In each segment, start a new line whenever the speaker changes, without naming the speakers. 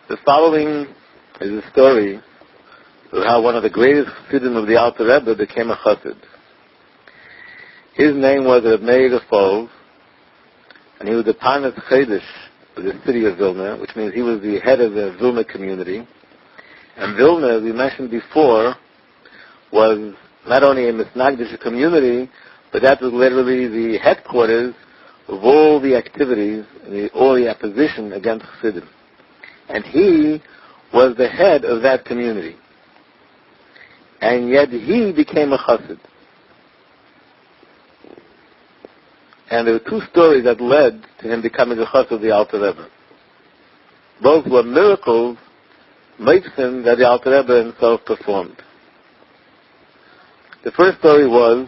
The following is a story of how one of the greatest Chassidim of the Alter Rebbe became a Chossid. His name was Refael, and he was the Parnas Chaydish of the city of Vilna, which means he was the head of the Vilna community. And Vilna, as we mentioned before, was not only a Misnagdish community, but that was literally the headquarters of all the activities, all the opposition against Chassidim. And he was the head of that community. And yet he became a Chossid. And there were two stories that led to him becoming a Chossid of the Alter Rebbe. Both were miracles, mitzvahs, that the Alter Rebbe himself performed. The first story was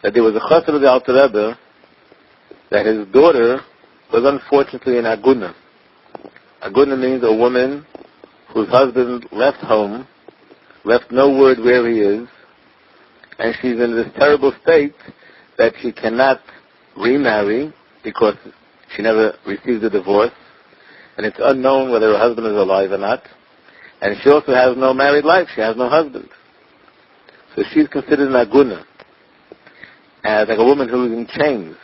that there was a Chossid of the Alter Rebbe, that his daughter was unfortunately an aguna. Aguna means a woman whose husband left home, left no word where he is, and she's in this terrible state that she cannot remarry because she never received a divorce, and it's unknown whether her husband is alive or not, and she also has no married life, she has no husband. So she's considered an aguna, as like a woman who is in chains.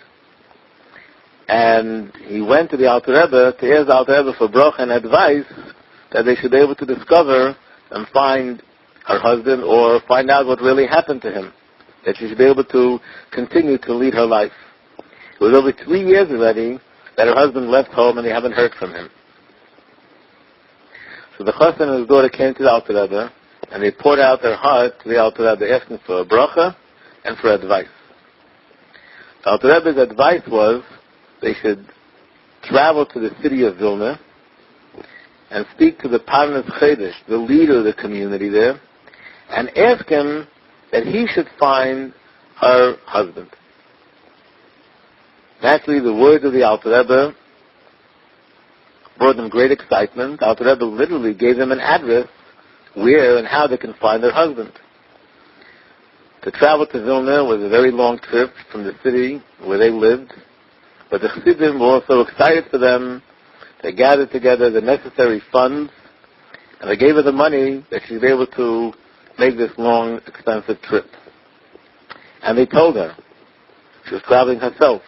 And he went to the Alter Rebbe to ask the Alter Rebbe for bracha and advice that they should be able to discover and find her husband or find out what really happened to him, that she should be able to continue to lead her life. It was over 3 years already that her husband left home and they haven't heard from him. So the Chossid and his daughter came to the Alter Rebbe and they poured out their heart to the Alter Rebbe asking for a bracha and for advice. The Alter Rebbe's advice was they should travel to the city of Vilna and speak to the Parnas Chaydish, the leader of the community there, and ask him that he should find her husband. Naturally, the words of the Alter Rebbe brought them great excitement. The Alter Rebbe literally gave them an address where and how they can find their husband. To travel to Vilna was a very long trip from the city where they lived, but the Chassidim were also excited for them. They gathered together the necessary funds, and they gave her the money that she'd be able to make this long, expensive trip. And they told her, she was traveling herself,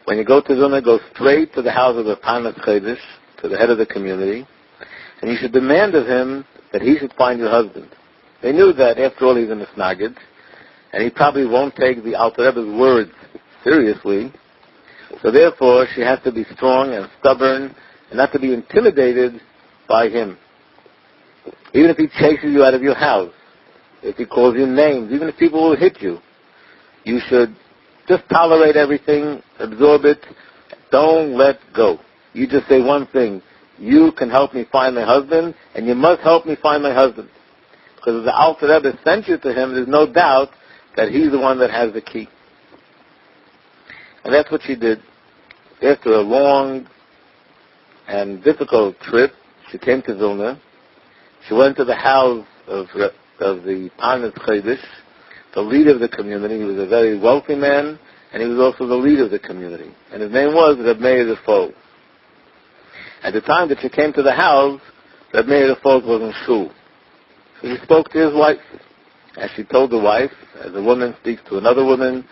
when you go to Vilna, go straight to the house of the Parnas Chaydish, to the head of the community, and you should demand of him that he should find your husband. They knew that, after all, he's a misnagid, and he probably won't take the Alter Rebbe's words seriously. So therefore, she has to be strong and stubborn and not to be intimidated by him. Even if he chases you out of your house, if he calls you names, even if people will hit you, you should just tolerate everything, absorb it, don't let go. You just say one thing, you can help me find my husband, and you must help me find my husband. Because if the Alter Rebbe sent you to him, there's no doubt that he's the one that has the key. And that's what she did. After a long and difficult trip, she came to Vilna. She went to the house of the Parnas Chaydish, the leader of the community. He was a very wealthy man, and he was also the leader of the community. And his name was Meir. At the time that she came to the house, Meir was in shul. So he spoke to his wife, and she told the wife, as a woman speaks to another woman,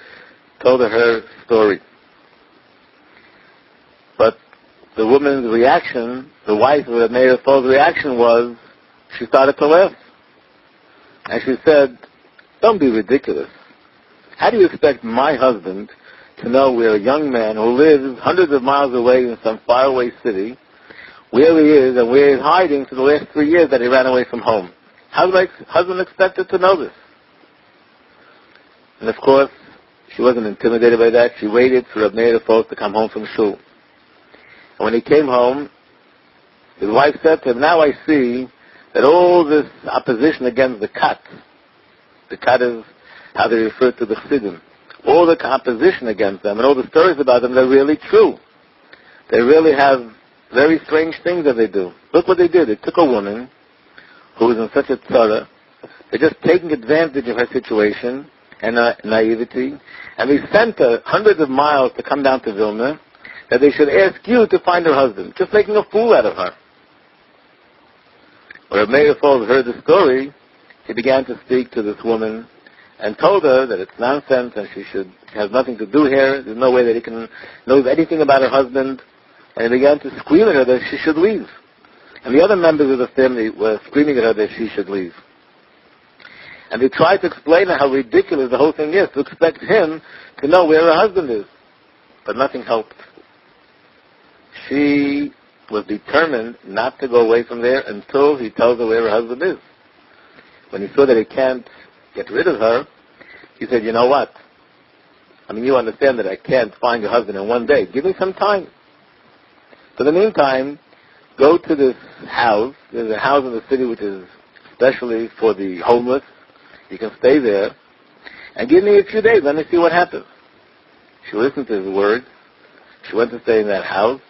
told her story. But the woman's reaction, the wife of Meir's reaction was, she started to laugh. And she said, don't be ridiculous. How do you expect my husband to know where a young man who lives hundreds of miles away in some faraway city, where he is and where he's hiding for the last 3 years that he ran away from home? How does my husband expect her to know this? And of course, she wasn't intimidated by that. She waited for Meir to come home from shul. And when he came home, his wife said to him, now I see that all this opposition against the kat is how they refer to the Chassidim, all the opposition against them and all the stories about them, they're really true. They really have very strange things that they do. Look what they did. They took a woman who was in such a tzara. They're just taking advantage of her situation and naivety, and they sent her hundreds of miles to come down to Vilna, that they should ask you to find her husband, just making a fool out of her. When Meir heard the story, he began to speak to this woman and told her that it's nonsense and she has nothing to do here. There's no way that he knows anything about her husband. And he began to scream at her that she should leave. And the other members of the family were screaming at her that she should leave. And they tried to explain to her how ridiculous the whole thing is, to expect him to know where her husband is. But nothing helped. She was determined not to go away from there until he tells her where her husband is. When he saw that he can't get rid of her, he said, you know what? I mean, you understand that I can't find your husband in one day. Give me some time. For the meantime, go to this house. There's a house in the city which is especially for the homeless. You can stay there. And give me a few days. Let me see what happens. She listened to his words. She went to stay in that house.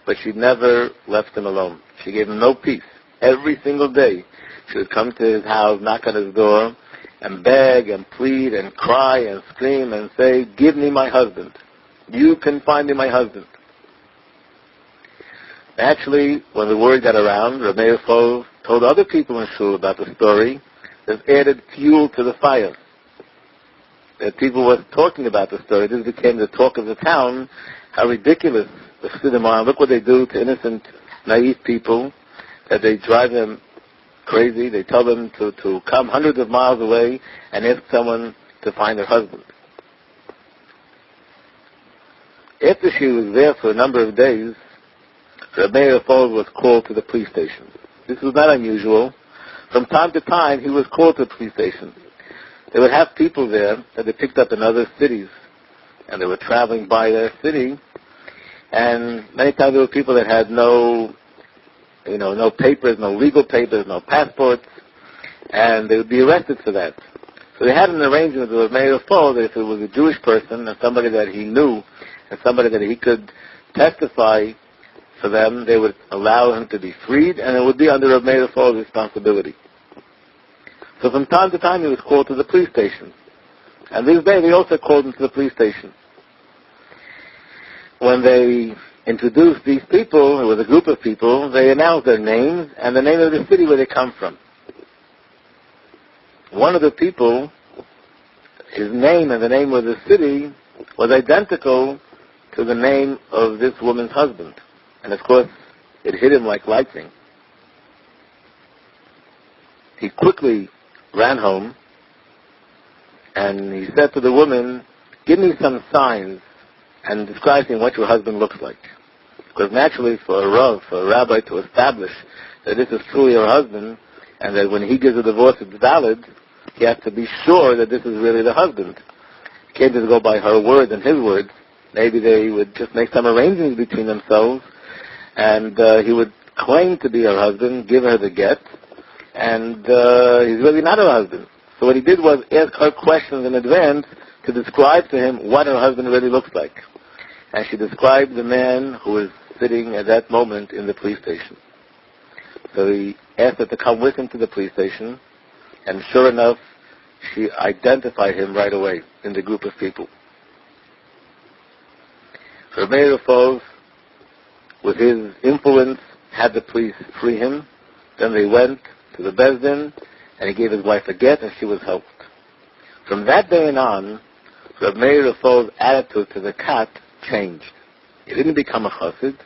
But she never left him alone. She gave him no peace. Every single day, she would come to his house, knock on his door, and beg and plead and cry and scream and say, give me my husband. You can find me my husband. Naturally, when the word got around, Rebbe told other people in shul about the story. This added fuel to the fire. That people were talking about the story. This became the talk of the town. How ridiculous the Chassidim are. Look what they do to innocent, naive people. That they drive them crazy. They tell them to come hundreds of miles away and ask someone to find their husband. After she was there for a number of days, Meir was called to the police station. This was not unusual. From time to time, he was called to the police station. They would have people there that they picked up in other cities, and they were traveling by their city, and many times there were people that had no papers, no legal papers, no passports, and they would be arrested for that. So they had an arrangement with Meir that if it was a Jewish person and somebody that he knew and somebody that he could testify for them, they would allow him to be freed, and it would be under Meir's responsibility. So from time to time he was called to the police station. And this day they also called him to the police station. When they introduced these people, it was a group of people, they announced their names and the name of the city where they come from. One of the people, his name and the name of the city was identical to the name of this woman's husband. And of course, it hit him like lightning. He quickly ran home, and he said to the woman, give me some signs and describe to me what your husband looks like. Because naturally, for a rav, for a rabbi to establish that this is truly her husband, and that when he gives a divorce it's valid, he has to be sure that this is really the husband. He can't just go by her words and his words. Maybe they would just make some arrangements between themselves, and he would claim to be her husband, give her the get, and he's really not her husband. So what he did was ask her questions in advance to describe to him what her husband really looks like. And she described the man who was sitting at that moment in the police station. So he asked her to come with him to the police station, and sure enough, she identified him right away in the group of people. So Meir, with his influence, had the police free him. Then they went to the Beis Din, and he gave his wife a get, and she was helped. From that day on, Reb Meir's attitude to the cat changed. He didn't become a Chossid,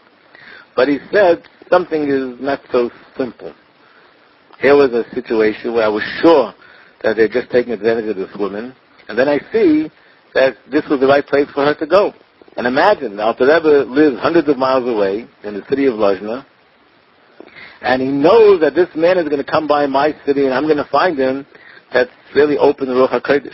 but he said something is not so simple. Here was a situation where I was sure that they're just taking advantage of this woman, and then I see that this was the right place for her to go. And imagine, the Rebbe lives hundreds of miles away in the city of Lozhna, and he knows that this man is going to come by my city and I'm going to find him. That's really open Ruach HaKodesh.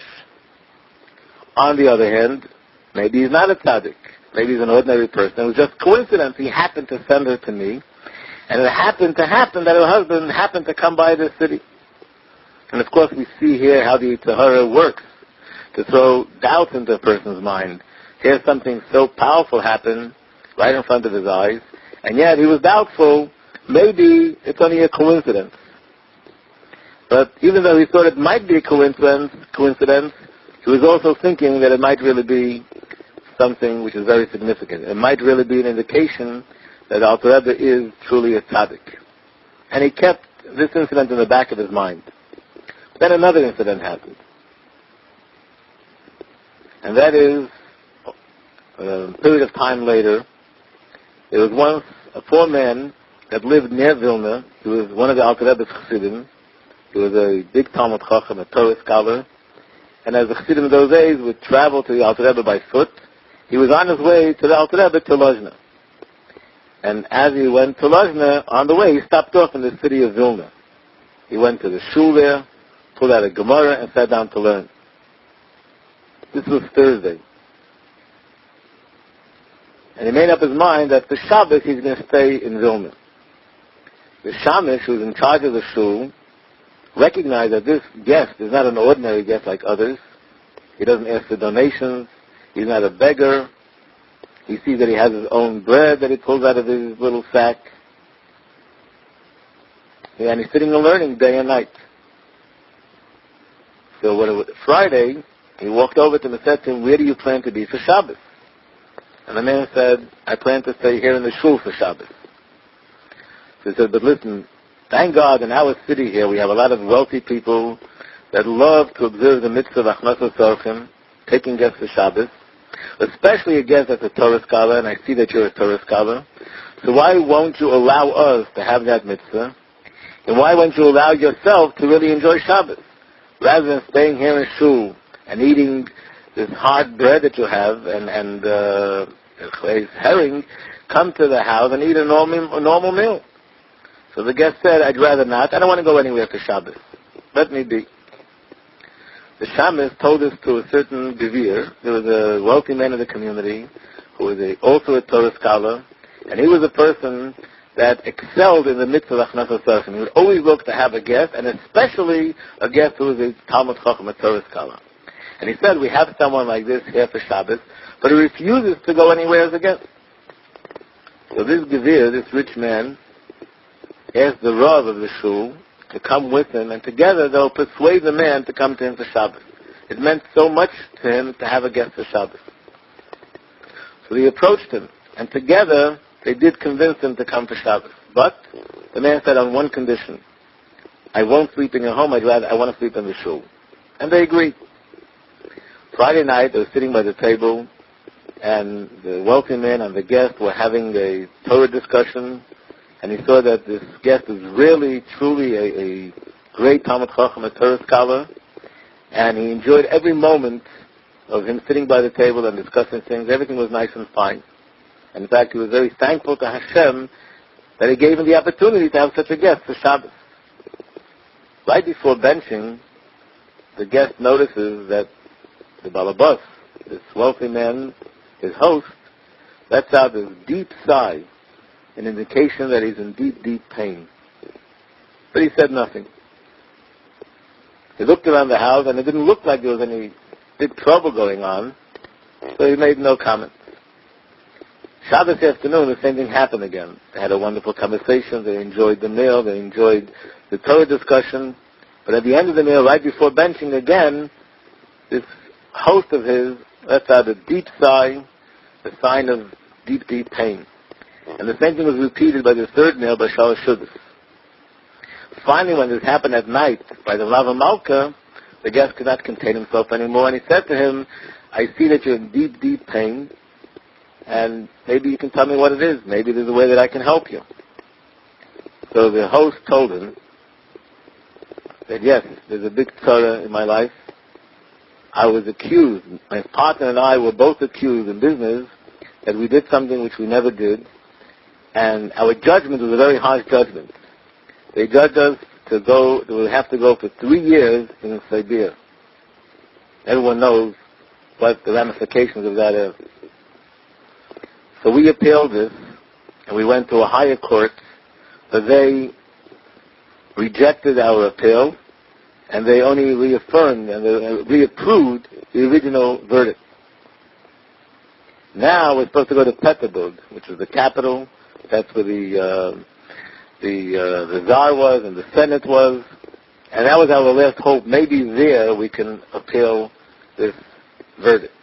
On the other hand, maybe he's not a tzaddik. Maybe he's an ordinary person. It was just coincidence. He happened to send her to me, and it happened to happen that her husband happened to come by this city. And of course we see here how the Tahara works to throw doubts into a person's mind. Here's something so powerful happen right in front of his eyes, and yet he was doubtful. Maybe it's only a coincidence. But even though he thought it might be a coincidence, he was also thinking that it might really be something which is very significant. It might really be an indication that Alter Rebbe is truly a tzaddik. And he kept this incident in the back of his mind. Then another incident happened. And that is, a period of time later, there was once a poor man that lived near Vilna. He was one of the Alter Rebbe's Chossidim. He was a big Talmud Chacham, a Torah scholar. And as the Chossidim of those days would travel to the Alter Rebbe by foot, he was on his way to the Alter Rebbe to Lozhna. And as he went to Lozhna, on the way, he stopped off in the city of Vilna. He went to the shul there, pulled out a Gemara, and sat down to learn. This was Thursday. And he made up his mind that for Shabbos he's going to stay in Vilna. The Shamish, who's in charge of the shul, recognized that this guest is not an ordinary guest like others. He doesn't ask for donations. He's not a beggar. He sees that he has his own bread that he pulls out of his little sack. And he's sitting and learning day and night. So when it was Friday, he walked over to him and said to him, "Where do you plan to be for Shabbos?" And the man said, "I plan to stay here in the shul for Shabbos." So he said, "But listen, thank God in our city here we have a lot of wealthy people that love to observe the mitzvah of Achnasas Orchim, taking guests for Shabbos, especially a guest that's a Torah scholar, and I see that you're a Torah scholar. So why won't you allow us to have that mitzvah? And why won't you allow yourself to really enjoy Shabbos? Rather than staying here in shul and eating this hard bread that you have and herring, come to the house and eat a normal meal." So the guest said, "I'd rather not. I don't want to go anywhere for Shabbos. Let me be." The Shammos told this to a certain Gevir. There was a wealthy man in the community who was also a Torah scholar, and he was a person that excelled in the mitzvah of Achnasas Orchim. He would always look to have a guest, and especially a guest who was a Talmud Chacham, a Torah scholar. And he said, "We have someone like this here for Shabbos, but he refuses to go anywhere as a guest." So this Gevir, this rich man, asked the Rav of the shul to come with him, and together they'll persuade the man to come to him for Shabbos. It meant so much to him to have a guest for Shabbos. So he approached him, and together they did convince him to come for Shabbos. But the man said, on one condition: "I won't sleep in your home, I want to sleep in the shul." And they agreed. Friday night, they were sitting by the table, and the wealthy man and the guest were having a Torah discussion, and he saw that this guest is really, truly a great Talmud Chacham, a Torah scholar, and he enjoyed every moment of him sitting by the table and discussing things. Everything was nice and fine. And in fact, he was very thankful to Hashem that he gave him the opportunity to have such a guest for Shabbos. Right before benching, the guest notices that the balabas, this wealthy man, his host, lets out this deep sigh, an indication that he's in deep, deep pain. But he said nothing. He looked around the house, and it didn't look like there was any big trouble going on, so he made no comment. Shabbos afternoon, the same thing happened again. They had a wonderful conversation. They enjoyed the meal. They enjoyed the Torah discussion. But at the end of the meal, right before benching again, this host of his lets out a deep sigh, a sign of deep, deep pain. And the same thing was repeated by the third meal by Shalosh Shudas. Finally, when this happened at night by the Lava Malka, the guest could not contain himself anymore, and he said to him, "I see that you're in deep, deep pain, and maybe you can tell me what it is. Maybe there's a way that I can help you." So the host told him that, "Yes, there's a big tzara in my life. I was accused, my partner and I were both accused in business that we did something which we never did, and our judgment was a very harsh judgment. They judged us to we have to go for 3 years in Siberia. Everyone knows what the ramifications of that is. So we appealed this, and we went to a higher court, but they rejected our appeal, and they only reaffirmed and they reapproved the original verdict. Now we're supposed to go to Petersburg, which is the capital. That's where the Tsar was and the Senate was, and that was our last hope. Maybe there we can appeal this verdict.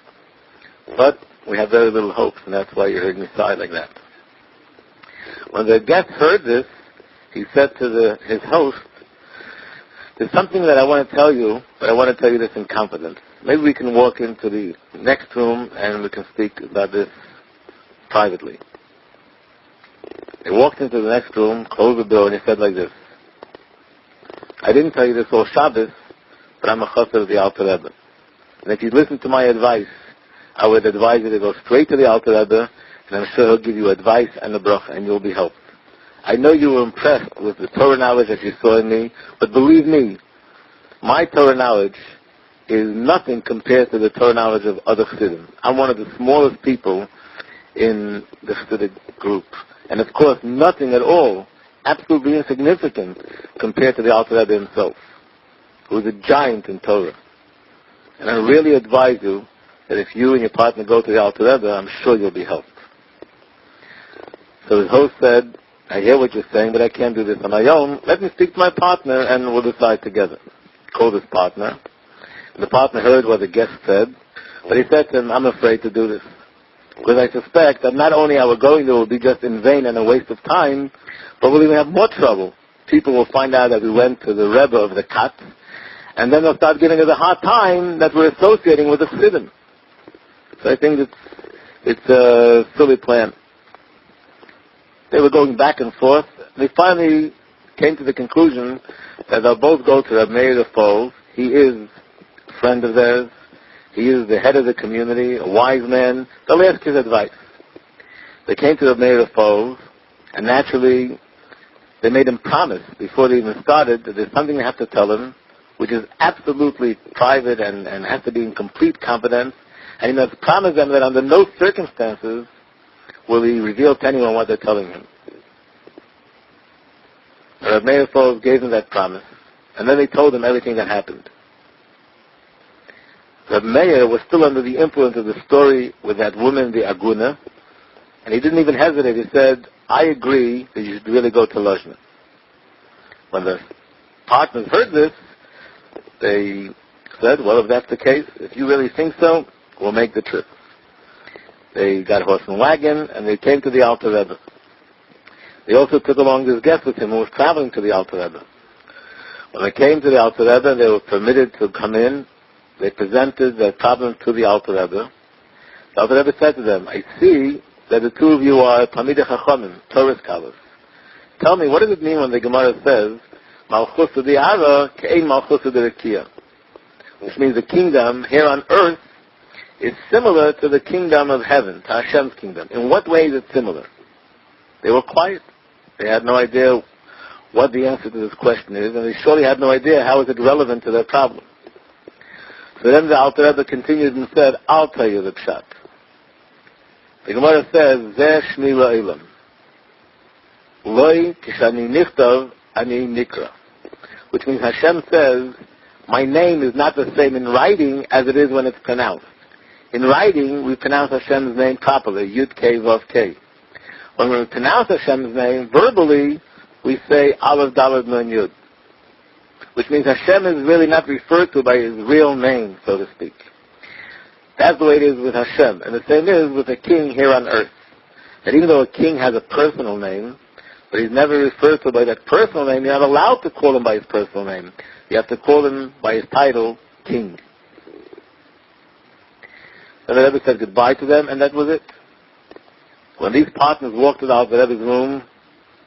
But we have very little hopes, and that's why you heard me sigh like that. When the guest heard this, he said to his host, there's something that I want to tell you, but I want to tell you this in confidence. Maybe we can walk into the next room and we can speak about this privately. He walked into the next room, closed the door, and he said like this, I didn't tell you this all Shabbos, but I'm a Chossid of the Alter Rebbe. And if you listen to my advice, I would advise you to go straight to the Alter Rebbe, and I'm sure he'll give you advice and a bracha, and you'll be helped. I know you were impressed with the Torah knowledge that you saw in me, but believe me, my Torah knowledge is nothing compared to the Torah knowledge of other Chassidim. I'm one of the smallest people in the Chassidic group. And of course, nothing at all, absolutely insignificant, compared to the Alter Rebbe himself, who is a giant in Torah. And I really advise you that if you and your partner go to the Alter Rebbe, I'm sure you'll be helped. So his host said, I hear what you're saying, but I can't do this on my own. Let me speak to my partner and we'll decide together. Called his partner. And the partner heard what the guest said, but he said to him, I'm afraid to do this. Because I suspect that not only our going there will be just in vain and a waste of time, but we'll even have more trouble. People will find out that we went to the Rebbe of the Kat, and then they'll start giving us a hard time that we're associating with the Chassidim. So I think it's a silly plan. They were going back and forth. They finally came to the conclusion that they'll both go to Rebbe Meir Refael. He is a friend of theirs. He is the head of the community, a wise man. They'll ask his advice. They came to Rebbe Meir Refael, and naturally, they made him promise before they even started that there's something they have to tell him, which is absolutely private and has to be in complete confidence. And he must promise them that under no circumstances will he reveal to anyone what they're telling him. Rebbe Meir Refael gave him that promise, and then they told him everything that happened. Rebbe Meir was still under the influence of the story with that woman, the Aguna, and he didn't even hesitate. He said, I agree that you should really go to Lozhna. When the partners heard this, they said, well, if that's the case, if you really think so, we'll make the trip. They got horse and wagon, and they came to the Alter Rebbe. They also took along this guest with him who was traveling to the Alter Rebbe. When they came to the Alter Rebbe, they were permitted to come in. They presented their problem to the Alter Rebbe. The Alter Rebbe said to them, I see that the two of you are Talmidei Chachamim, Torah scholars. Tell me, what does it mean when the Gemara says, Malchus D'Ara Ke'ein Malchus D'Rekia? Which means the kingdom here on earth is similar to the kingdom of heaven, to Hashem's kingdom. In what way is it similar? They were quiet. They had no idea what the answer to this question is, and they surely had no idea how is it relevant to their problem. So then the Alter Rebbe continued and said, I'll tell you the pshat. The Gemara says, Zeh Shmi La'ilam. Loi Kishani Nichtav Ani Nikra. Which means Hashem says, my name is not the same in writing as it is when it's pronounced. In writing, we pronounce Hashem's name properly, Yud Kei Vav Kei. When we pronounce Hashem's name verbally, we say Aleph Daled Nun Yud. Which means Hashem is really not referred to by his real name, so to speak. That's the way it is with Hashem. And the same is with a king here on earth. That even though a king has a personal name, but he's never referred to by that personal name, you're not allowed to call him by his personal name. You have to call him by his title, king. And the Rebbe said goodbye to them, and that was it. When these partners walked out of the Rebbe's room,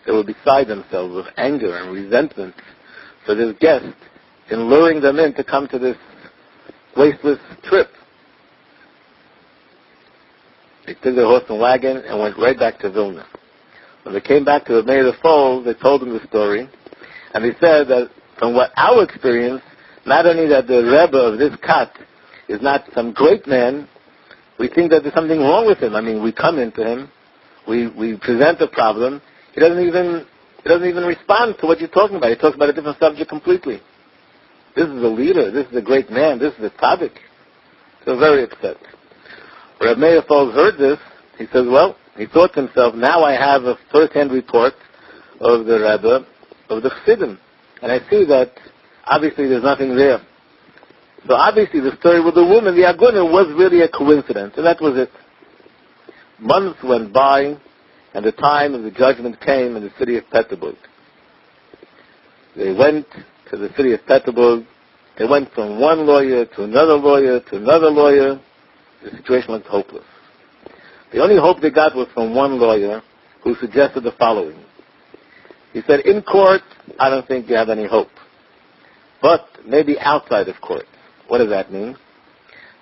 they were beside themselves with anger and resentment for this guest in luring them in to come to this wasteless trip. They took their horse and wagon and went right back to Vilna. When they came back to the Meir Refael, they told him the story, and they said that from what our experience, not only that the Rebbe of this kat is not some great man, we think that there's something wrong with him. I mean, we come into him, we present a problem, he doesn't even respond to what you're talking about. He talks about a different subject completely. This is a leader, this is a great man, this is a tzaddik. So very upset. When Rebbe Meir Refael heard this, he says, well, he thought to himself, now I have a first-hand report of the Rebbe, of the Chassidim. And I see that obviously there's nothing there. So obviously the story with the woman, the Aguna, was really a coincidence, and that was it. Months went by, and the time of the judgment came in the city of Peterburg. They went to the city of Petersburg. They went from one lawyer to another lawyer to another lawyer. The situation was hopeless. The only hope they got was from one lawyer who suggested the following. He said, in court, I don't think you have any hope. But maybe outside of court. What does that mean?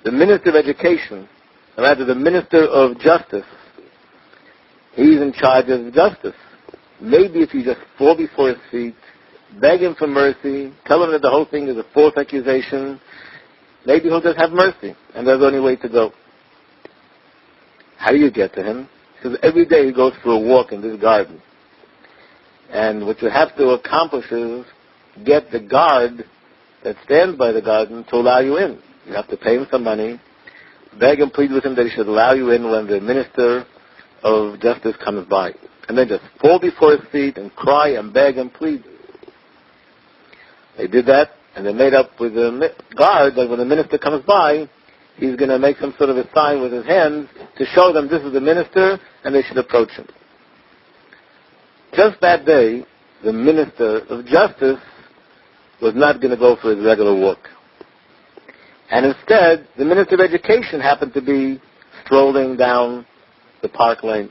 The Minister of Education, or rather the Minister of Justice, he's in charge of justice. Maybe if you just fall before his feet, beg him for mercy, tell him that the whole thing is a false accusation, maybe he'll just have mercy, and that's the only way to go. How do you get to him? Because every day he goes for a walk in this garden. And what you have to accomplish is get the guard that stands by the garden to allow you in. You have to pay him some money, beg and plead with him that he should allow you in when the Minister of Justice comes by. And then just fall before his feet and cry and beg and plead. They did that, and they made up with the guard that when the minister comes by, he's going to make some sort of a sign with his hands to show them this is the minister, and they should approach him. Just that day, the Minister of Justice was not going to go for his regular walk. And instead, the Minister of Education happened to be strolling down the park lane.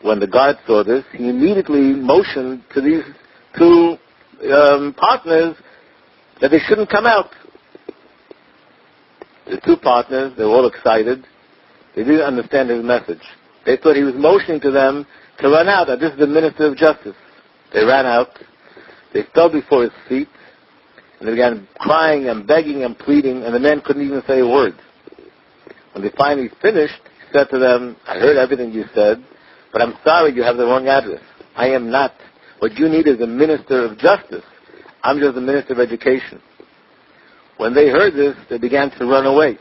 When the guard saw this, he immediately motioned to these two partners that they shouldn't come out. The two partners, they were all excited. They didn't understand his message. They thought he was motioning to them to run out, that this is the Minister of Justice. They ran out. They fell before his feet, and they began crying and begging and pleading, and the man couldn't even say a word. When they finally finished, he said to them, I heard everything you said, but I'm sorry you have the wrong address. I am not. What you need is a Minister of Justice. I'm just the Minister of Education. When they heard this, they began to run away.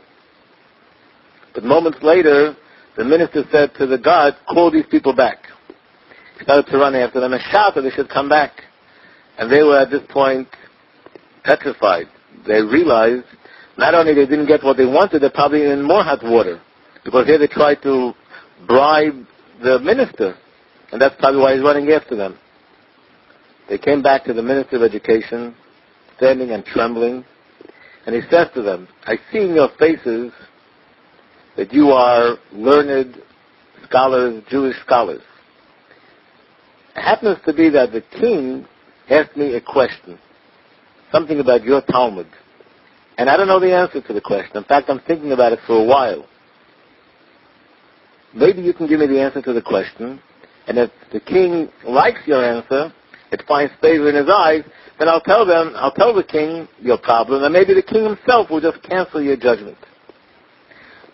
But moments later, the minister said to the guard, call these people back. He started to run after them and shout that they should come back. And they were at this point petrified. They realized not only they didn't get what they wanted, they're probably in more hot water. Because here they tried to bribe the minister. And that's probably why he's running after them. They came back to the Minister of Education, standing and trembling. And he says to them, I see in your faces that you are learned scholars, Jewish scholars. It happens to be that the king asked me a question, something about your Talmud. And I don't know the answer to the question. In fact, I'm thinking about it for a while. Maybe you can give me the answer to the question, and if the king likes your answer, it finds favor in his eyes, then I'll tell the king your problem, and maybe the king himself will just cancel your judgment.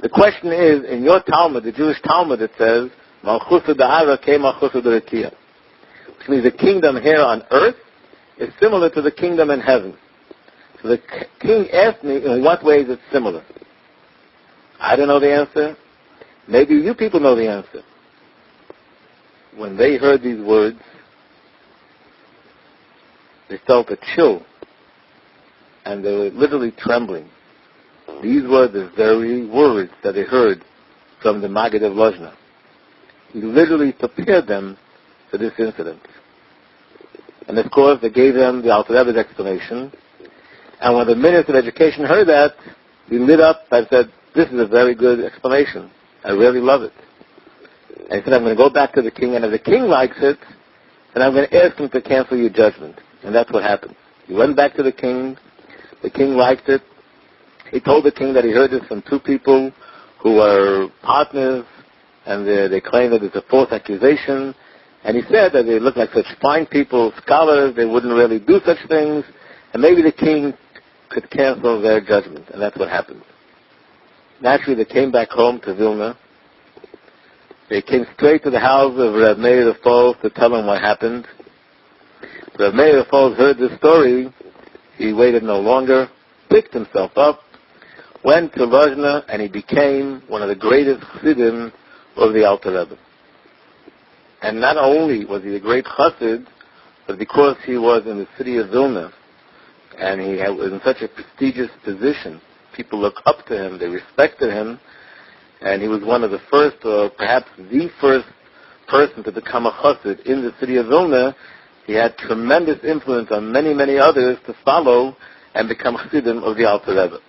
The question is, in your Talmud, the Jewish Talmud, it says, Malchusa da'ara ke Malchusa d'Rekiya, which means the kingdom here on earth is similar to the kingdom in heaven. So the king asked me, in what way is it similar? I don't know the answer. Maybe you people know the answer. When they heard these words, they felt a chill, and they were literally trembling. These were the very words that they heard from the Maggid of Lozhna. He literally prepared them for this incident. And of course, they gave them the Alter Rebbe's explanation. And when the Minister of Education heard that, he lit up and said, this is a very good explanation. I really love it. And he said, I'm going to go back to the king, and if the king likes it, then I'm going to ask him to cancel your judgment. And that's what happened. He went back to the king. The king liked it. He told the king that he heard this from two people who were partners, and they claimed that it's a false accusation. And he said that they looked like such fine people, scholars, they wouldn't really do such things, and maybe the king could cancel their judgment. And that's what happened. Naturally, they came back home to Vilna. They came straight to the house of Rebbe Meir to tell him what happened. Rebbe Meir heard this story. He waited no longer, picked himself up, went to Lozhna, and he became one of the greatest Chassidim of the Alter Rebbe. And not only was he a great Chossid, but because he was in the city of Vilna, and he was in such a prestigious position, people looked up to him, they respected him, and he was one of the first, or perhaps the first person to become a Chossid in the city of Vilna. He had tremendous influence on many, many others to follow and become Chassidim of the Alter Rebbe.